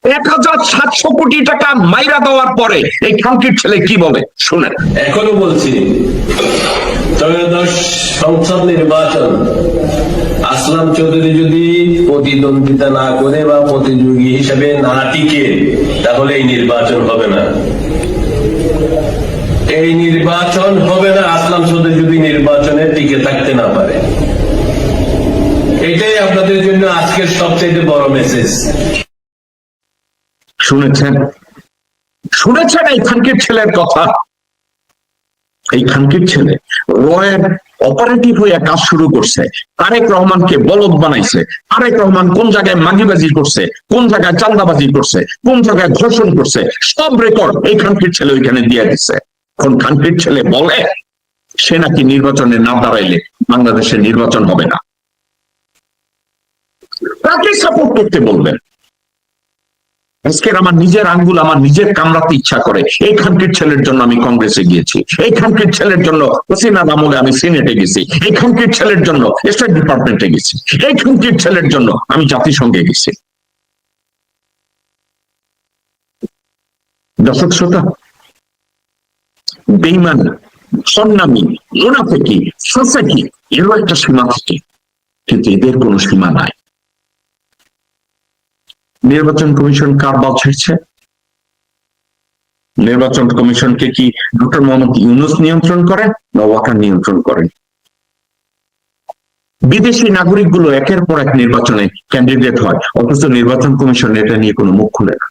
1700 কোটি টাকা মাইরা দেওয়ার পরে এই খানকির ছেলে কি বলে শুনেন। এখনো বলছি, ত্রয়োদশ সংসদ নির্বাচন আসলাম চৌধুরী যদি প্রতিদ্বন্দ্বিতা না করে বা প্রতিযোগী হিসেবে না টিকে, তাহলে এই নির্বাচন হবে না। এই নির্বাচন হবে না আসলাম চৌধুরী যদি নির্বাচনে টিকে থাকতে না পারে। এটাই আপনাদের জন্য আজকের সবচেয়ে বড় মেসেজ। শুনেছেন এই খানকির ছেলের কথা? এই খানকির ছেলে রয়ের অপারেটিভ হয়ে কাজ শুরু করছে, তারেক রহমানকে বলদ বানাইছে। তারেক রহমান কোন জায়গায় মাগিবাজি করছে, কোন জায়গায় চাঁদাবাজি করছে, কোন জায়গায় ধর্ষণ করছে, সব রেকর্ড এই খানকির ছেলে ওইখানে দিয়ে দিচ্ছে। এখন খানকির ছেলে বলে সে নাকি নির্বাচনে না দাঁড়াইলে বাংলাদেশের নির্বাচন হবে না। তাকে সাপোর্ট করতে বলবেন? আজকের আমার নিজের আঙ্গুল আমার নিজের কামড়াতে ইচ্ছা করে। এই খানকির ছেলের জন্য আমি কংগ্রেসে গিয়েছি, এই খানকির ছেলের জন্য হাসিনার আমলে আমি সিনেটে গেছি, এই খানকির ছেলের জন্য স্টেট ডিপার্টমেন্টে গেছি, এই খানকির ছেলের জন্য আমি জাতিসংঘে গেছি। দর্শক শ্রোতা, বেঈমানি, সন্নামি, মুনাফিকি, ফাঁসাকি এরও একটা সীমা থাকে, কিন্তু এদের কোনো সীমা নাই। নির্বাচন কমিশন কার বল ছেড়ছে? নির্বাচন কমিশনকে কি ডক্টর মোহাম্মদ ইউনূস নিয়ন্ত্রণ করেন না ওয়াকার নিয়ন্ত্রণ করেন? বিদেশি নাগরিকগুলো একের পর এক নির্বাচনে ক্যান্ডিডেট হয়, অথচ নির্বাচন কমিশন এটা নিয়ে কোনো মুখ খুলে না।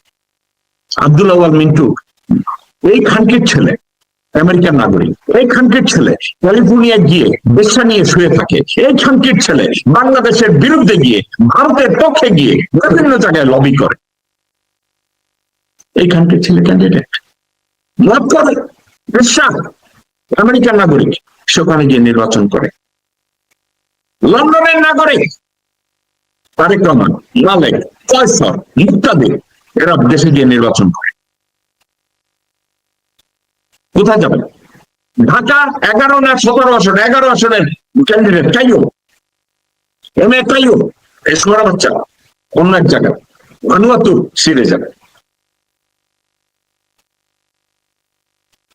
আব্দুল আওয়াল মিন্টু এই খানকির ছেলে, আমেরিকান নাগরিক, এই খানকির ছেলে ক্যালিফোর্নিয়া গিয়ে বেশ্যা নিয়ে শুয়ে থাকে, এই খানকির ছেলে বাংলাদেশের বিরুদ্ধে গিয়ে ভারতের পক্ষে গিয়ে বিভিন্ন জায়গায় লবি করে। এই খানকির ছেলে ক্যান্ডিডেট লাভ করে, বেশ্যা আমেরিকান নাগরিক সেখানে গিয়ে নির্বাচন করে। লন্ডনের নাগরিক তারেক রহমান, মালেক, কয়সর, ইত্যাদি এরা দেশে গিয়ে নির্বাচন করে। কোথায় যাবে? ঢাকা 11 না 17 আসন, 11 আসনের ক্যান্ডিডেট কাইও, এমএ কাইও, এই সোনা বাচ্চা অন্য এক জায়গায় আনুয়াতুর সিরে যাবে।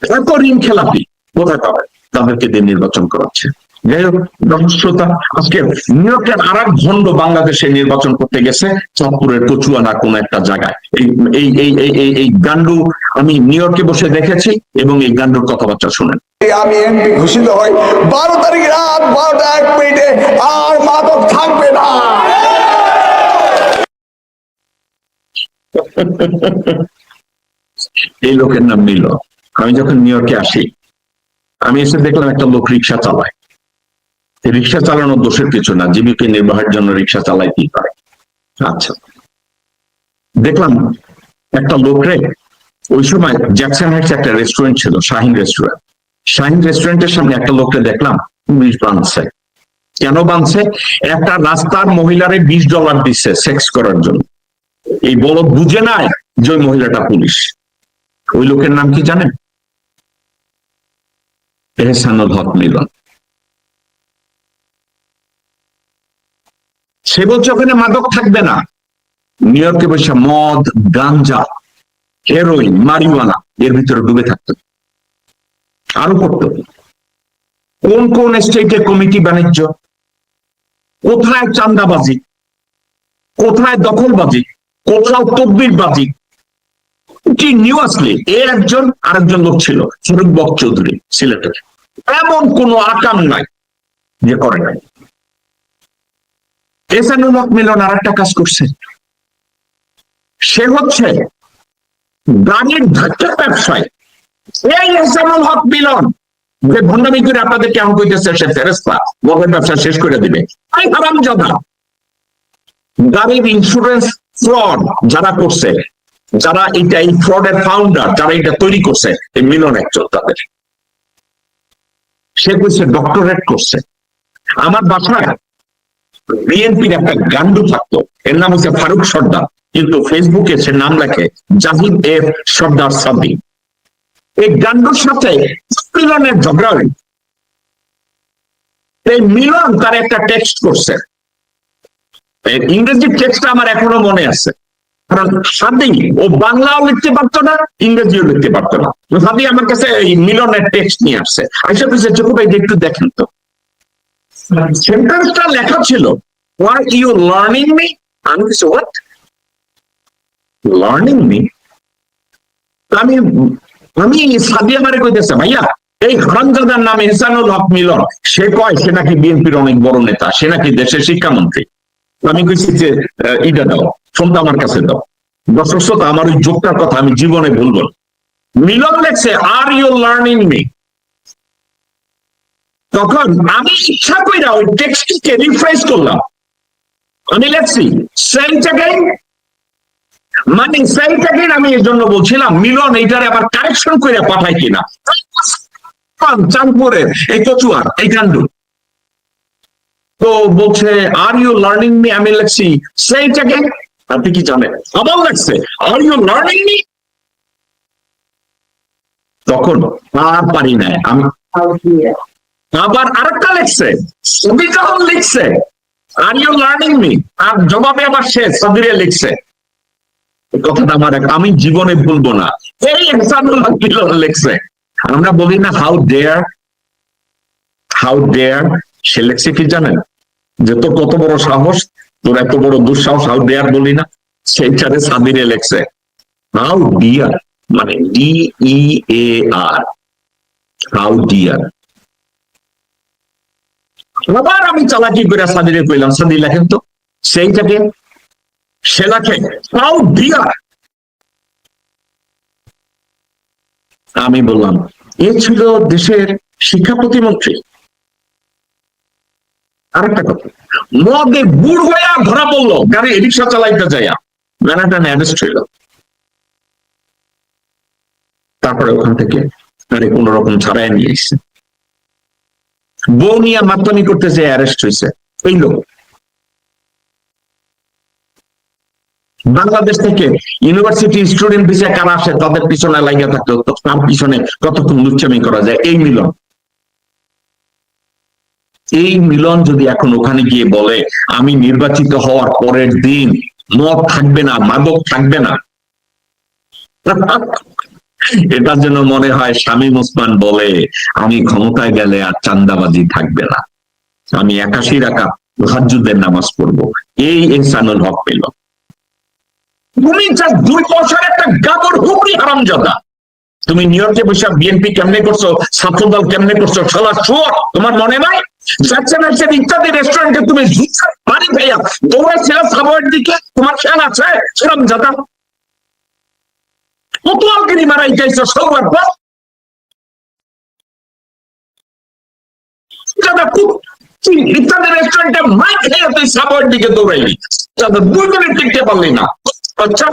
এত ঋণ খেলাপি কোথায় পাবে? তাদেরকে দিয়ে নির্বাচন করাচ্ছে। যাই হোক দর্শক শ্রোতা, আজকে নিউ ইয়র্কের আর এক ভণ্ড বাংলাদেশে নির্বাচন করতে গেছে চাঁদপুরের কচুয়ানা কোন একটা জায়গায়। এই গান্ডু আমি নিউ ইয়র্কে বসে দেখেছি এবং এই গান্ডুর কথাবার্তা শুনেন। আমি এমপি ঘোষিত হই 12 তারিখ রাত 12:01 আর মাদক থাকবে না। এই লোকের নাম নিল। আমি যখন নিউ ইয়র্কে আসি, আমি এসে দেখলাম একটা লোক রিক্সা চালায়। রিক্সা চালানোর দোষের কিছু না, জীবিকা নির্বাহের জন্য রিক্সা চালাইতেই পারে। আচ্ছা, দেখলাম একটা লোকরে, ওই সময় জ্যাকসন হাইটস একটা রেস্টুরেন্ট ছিল, শাহিন রেস্টুরেন্ট। শাহিন রেস্টুরেন্টের সামনে একটা লোককে দেখলাম পুলিশ বাঁধছে। কেন বাঁধছে? একটা রাস্তার মহিলারে $20 দিচ্ছে সেক্স করার জন্য। এই বলদ বুঝে নাই যে ওই মহিলাটা পুলিশ। ওই লোকের নাম কি জানেন? এহসানুল হক মিলন। সে বলছে ওখানে মাদক থাকবে না। নিউ ইয়র্কে বসে মদ, গাঞ্জা, হেরোইন, মারিওয়ানা এর ভিতরে ডুবে থাকতো। আরো করত কোন কোন স্টেটে কমিটি বাণিজ্য, কোথায় চাঁদাবাজি, কোথায় দখলবাজি, কোথাও তকবিরবাজি। কন্টিনিউয়াসলি এর একজন আরেকজন লোক ছিল ফরুক বক চৌধুরী সিলেটের। এমন কোন আকাম নাই যে করে নাই। এহসানুল হক মিলন আর একটা কাজ করছে, সে হচ্ছে গাড়ির ধাক্কার ব্যবসায়। এই এহসানুল হক মিলন যে ভণ্ডামি করে আপনাদের কেমন কইতেছে সে ফেরেশতা, মদের ব্যবসা শেষ করে দিবে। এই হারামজাদা গাড়ির ইন্স্যুরেন্স ফ্রড যারা করছে, যারা এটা এই ফ্রডের ফাউন্ডার, যারা এটা তৈরি করছে, এই মিলন একজন তাদের। সে কইছে ডক্টরেট করছে। আমার বাসায় বিএনপির একটা গান্ডু থাকতো, এর নাম হচ্ছে ফারুক সর্দার, কিন্তু ফেসবুকে সে নাম লেখে জাহিদ এফ সর্দার সাব্বির। এই গান্ডুর সাথে মিলনের ঝগড়া হইল। এই মিলন তার একটা টেক্সট করছে, ইংরেজি টেক্সটটা আমার এখনো মনে আছে, কারণ সাদি ও বাংলাও লিখতে পারতো না, ইংরেজিও লিখতে পারতো না। সাদি আমার কাছে এই মিলনের টেক্সট নিয়ে আসছে, আইসা বলছে চোখ ভাই একটু দেখেন তো। সেন্টেন্সটা লেখা ছিল Are you learning me? আমি কিছু what? Learning me? আমি সাদি আমারে কইতেছে ভাইয়া এই হারামজাদার নাম এহসানুল হক মিলন, সে কয় সে নাকি বিএনপির অনেক বড় নেতা, সে নাকি দেশের শিক্ষামন্ত্রী। আমি কইছি যে ইটা দাও, ফোনটা আমার কাছে দাও। দর্শক শ্রোতা, আমার ওই যোগটার কথা আমি জীবনে ভুলবো না। মিলন লেখছে আর ইউ লার্নিং মি, তখন আমি ইচ্ছা কইরা ওই টেক্সটকে রিফ্রেশ করলাম, আমি লেখছি সেন্ট অ্যাগেইন, মানে সেন্ট অ্যাগেইন। আমি এর জন্য বলছিলাম মিলন এইটারে আবার কারেকশন করে পাঠাই কিনা, চাঁদপুরের এই কচুয়ার এই কাণ্ড। তো বলছে আর ইউ লার্নিং মি, আমি লেখছি সেন্ট অ্যাগেইন। আপনি কি জানেন আবার লাগছে আর ইউ লার্নিং মি, তখন আর পারি নাই আমি, আবার আরেকটা লিখছে যখন লিখছে আর ইউ লার্নিং মি, আর জবাবে আবার সে সাদিরে লিখছে। এই কথাটা আমার আমি জীবনে ভুলবো না, এই এক্সাম্পল লিখছে। আমরা বলি না হাউ ডেয়ার, হাউ ডেয়ার, সে লিখছে কি জানেন, যে তোর কত বড় সাহস, তোর এত বড় দুঃসাহস, হাউ ডেয়ার বলি না, সেইটারে সাদিরে লিখছে হাউ ডিয়ার, মানে DEAR, হাউ ডিয়ার। আবার আমি চালাকি করে সাদিরে কইলাম সাদি লেখেন তো, সেইটাকে সে লেখে হাউ ডিয়ার। আমি বললাম এ ছিল দেশের শিক্ষা প্রতিমন্ত্রী। আরেকটা কথা, মদে বুড় হইয়া ধরা পড়লো গাড়ি রিক্সা চালাইতে যাইয়া, ম্যানহাটন অ্যারেস্ট হইল। তারপরে ওখান থেকে কোন রকম ছাড়াই নিয়ে এসছে, বউ নিয়ে মাতলামি করতেছে, অ্যারেস্ট হয়েছে এই লোক। বাংলাদেশ থেকে ইউনিভার্সিটি স্টুডেন্ট ভিসা কারা আসে, তাদের পিছনে লাগিয়ে থাকতো, তার পিছনে কতক্ষণ লুচ্চামি করা যায়। এই মিলন, এই মিলন যদি এখন ওখানে গিয়ে বলে আমি নির্বাচিত হওয়ার পরের দিন মদ থাকবে না, মাদক থাকবে না, এটা যেন মনে হয় শামীম ওসমান বলে আমি ক্ষমতায় গেলে আর চান্দাবাজি থাকবে না, আমি 81 রাকাত তাহাজ্জুদের নামাজ পড়বো। এই ইহসানুল হক পেল। তুমি যা 2 পয়সার একটা গাবর হুবড়ি হারামজাদা, তুমি নিউ ইয়র্কে বসে বিএনপি কেমনে করছো, ছাত্রদল কেমনে করছো, শালা শুয়োর, তোমার মনে নাই? যাচ্ছেন আসছেন ইত্যাদি রেস্টুরেন্টে তুমি বাড়ি ভাইয়া দৌড়াইছিল সাবওয়ের দিকে, তোমার খেয়াল আছে? হারামজাদা কোতোয়ালগিরি মারাই যাইছো সবার পর, ইত্যাদি রেস্টুরেন্টে মাই খেয়ে তুই সাবওয়ের দিকে দৌড়াইলি, 2 মিনিট টিকতে পারলি না। আচ্ছা,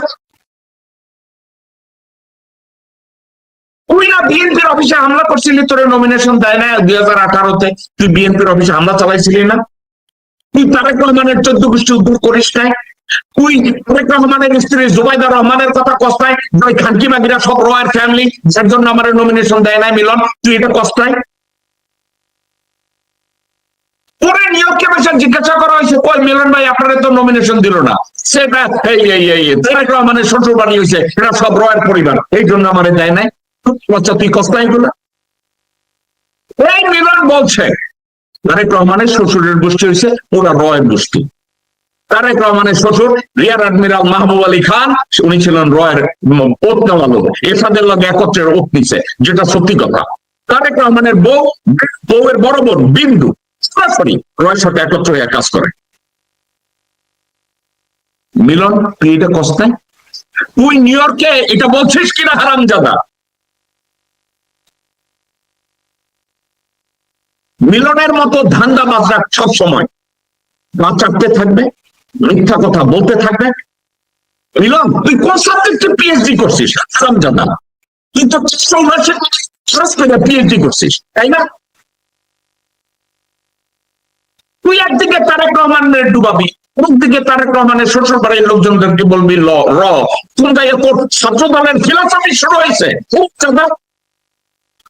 তুই না বিএনপির অফিসে হামলা করছিলি, তোর নমিনেশন দেয় না 2018-তে, তুই বিএনপির অফিসে হামলা চালাইছিলি না? তুই তারেক রহমানের 14 গোষ্ঠী উদ্ধার করিস নাই? তুই তারেক রহমানের স্ত্রী জুবাইদা রহমানের কথা কষ্টাই, ওই খানকি মাগিরা সব রয়্যাল ফ্যামিলি, যার জন্য আমার নমিনেশন দেয় নাই মিলন, তুই এটা কষ্টাই? পরে নিয়োগকে বসে জিজ্ঞাসা করা হয়েছে কই মিলন ভাই আপনারা তো নমিনেশন দিল না, সেটা এই তারেক রহমানের শ্বশুর বাড়ি হয়েছে, এরা সব রয়্যাল পরিবার, এই জন্য আমার দেয় নাই। আচ্ছা, তুই কষ্টাই গুলো। এই মিলন বলছে তারেক রহমানের শ্বশুরের গোষ্ঠী হয়েছে ওরা রয়্যাল গোষ্ঠী। তারেক রহমানের শ্বশুর রিয়ার অ্যাডমিরাল মাহবুব আলী খান, উনি ছিলেন রয়ের ওত নেওয়া লোক, এরশাদের লগে একত্রের ওত নিছে, যেটা সত্যি কথা। তারেক রহমানের বউয়ের বড় বোন বিন্দু সরাসরি রয়ের সাথে একত্র হয়ে কাজ করে। মিলন, তুই এটা কষ্টাই? তুই নিউ ইয়র্কে এটা বলছিস কিনা হারামজাদা? মিলনের মতো ধান্দাবাজরা সব সময় বাঁচাতে থাকবে, মিথ্যা কথা বলতে থাকবে। মিলন, তুই কোন সাবজেক্টে পিএইচডি করছিস হারামজাদা? তুই তো পিএইচডি করছিস, তাই না? তুই একদিকে তারেক রহমানের ডুবাবি, একদিকে তারেক রহমানের শ্বশুর বাড়ির লোকজনদেরকে বলবি কোন জায়গায় তোর ছাত্র দলের ফিলোসফি শুরু হয়েছে।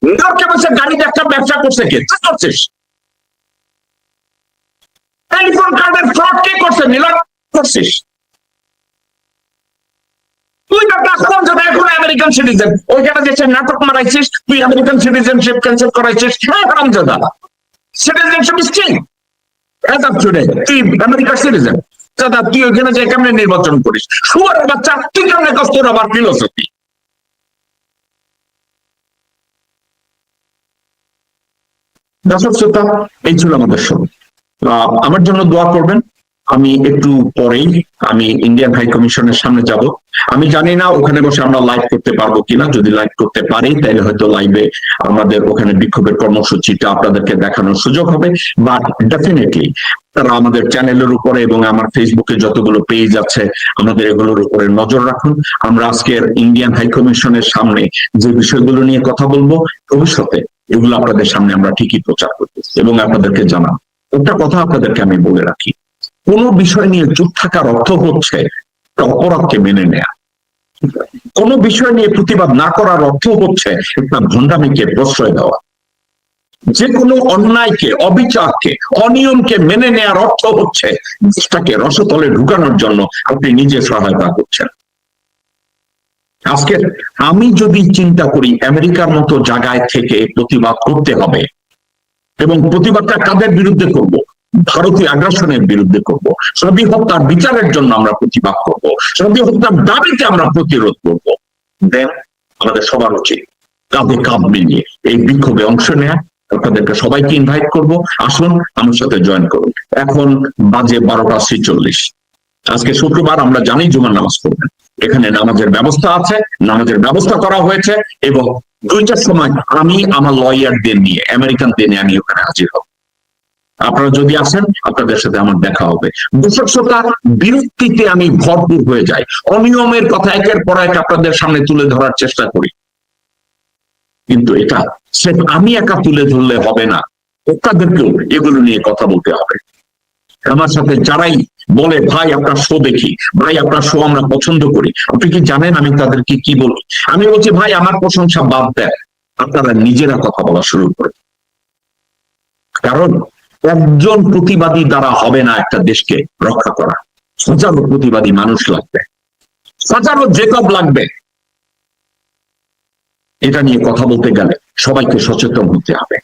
নিউ ইয়র্কে বসে গাড়িতে একটা ব্যবসা করছে কে? তুই করছিস। টেলিফোন কার্ডের ফ্রড কে করছে? মিলন করছিস। তুই এখন আমেরিকান সিটিজেন, ওইখানে দেশে নাটক মারাইছিস, তুই আমেরিকান সিটিজেনশিপ ক্যান্সেল করাইছিস। হারামজাদা, citizenship is king as of today, তুই আমেরিকার সিটিজেন। দাদা, তুই ওইখানে যে কেমনে নির্বাচন করিস? শুয়ারের বাচ্চা, তুই কেমনে কষ্ট আবার ফিলোসফি? দর্শক শ্রোতা, এই ছিল আমাদের সব। আমার জন্য দোয়া করবেন, আমি একটু পরেই আমি ইন্ডিয়ান হাই কমিশনের সামনে যাব। আমি জানি না ওখানে বসে আমরা লাইভ করতে পারবো কিনা, যদি লাইভ করতে পারি তাহলে হয়তো লাইভে আমাদের ওখানে বিক্ষোভের কর্মসূচিটা আপনাদেরকে দেখানোর সুযোগ হবে। বাট ডেফিনেটলি তারা আমাদের চ্যানেলের উপরে এবং আমার ফেসবুকে যতগুলো পেজ আছে আমাদের এগুলোর উপরে নজর রাখুন। আমরা আজকের ইন্ডিয়ান হাই কমিশনের সামনে যে বিষয়গুলো নিয়ে কথা বলবো ভবিষ্যতে এগুলো আপনাদের সামনে আমরা ঠিকই প্রচার করতেছি এবং আপনাদেরকে জানাবো। একটা কথা আপনাদেরকে আমি বলে রাখি, কোন বিষয় নিয়ে চুপ থাকার অর্থ হচ্ছে একটা অপরাধকে মেনে নেয়া। কোন বিষয় নিয়ে প্রতিবাদ না করার অর্থ হচ্ছে একটা ভণ্ডামিকে প্রশ্রয় দেওয়া। যে কোনো অন্যায়কে, অবিচারকে, অনিয়মকে মেনে নেয়ার অর্থ হচ্ছে দেশটাকে রসতলে ঢুকানোর জন্য আপনি নিজে সহায়তা করছেন। আজকে আমি যদি চিন্তা করি আমেরিকার মতো জায়গায় থেকে প্রতিবাদ করতে হবে, এবং প্রতিবাদটা কাদের বিরুদ্ধে করব? ভারতীয় আগ্রাসনের বিরুদ্ধে করব, সৌদি হত্যার বিচারের জন্য আমরা প্রতিবাদ করব, সৌদি হত্যার দাবিতে আমরা প্রতিরোধ করব, দেন আমাদের সবার উচিত কাঁধে কাঁধ মিলিয়ে এই বিক্ষোভে অংশ নেয়া। আপনাদেরকে সবাইকে ইনভাইট করব, আসুন আমার সাথে জয়েন করুন। এখন বাজে 12:46। আজকে শুক্রবার, আমরা জানি জুমার নামাজ পড়বেন। এখানে নামাজের ব্যবস্থা আছে, নামাজের ব্যবস্থা করা হয়েছে, এবং 2টার সময় আমি আমার লয়ারদের নিয়ে, আমেরিকানদের নিয়ে আমি ওখানে হাজির হব। আপনারা যদি আসেন আপনাদের সাথে আমার দেখা হবে। দূষকতা বিরক্তিতে আমি ভরপুর হয়ে যাই, অনিয়মের কথা একের পর এক আপনাদের সামনে তুলে ধরার চেষ্টা করি, কিন্তু এটা সেটা আমি একা তুলে ধরলে হবে না, তাদেরকেও এগুলো নিয়ে কথা বলতে হবে। আমার সাথে যারাই বলে ভাই আপনার শো দেখি, ভাই আপনার শো আমরা পছন্দ করি, আপনি কি জানেন আমি তাদেরকে কি বলি? আমি বলছি ভাই আমার প্রশংসা বাদ দেন, আপনারা নিজেরা কথা বলা শুরু করেন। কারণ একজন প্রতিবাদী দ্বারা হবে না একটা দেশকে রক্ষা করা, হাজারো প্রতিবাদী মানুষ লাগবে, হাজারো জেকব লাগবে। এটা নিয়ে কথা বলতে গেলে সবাইকে সচেতন হতে হবে।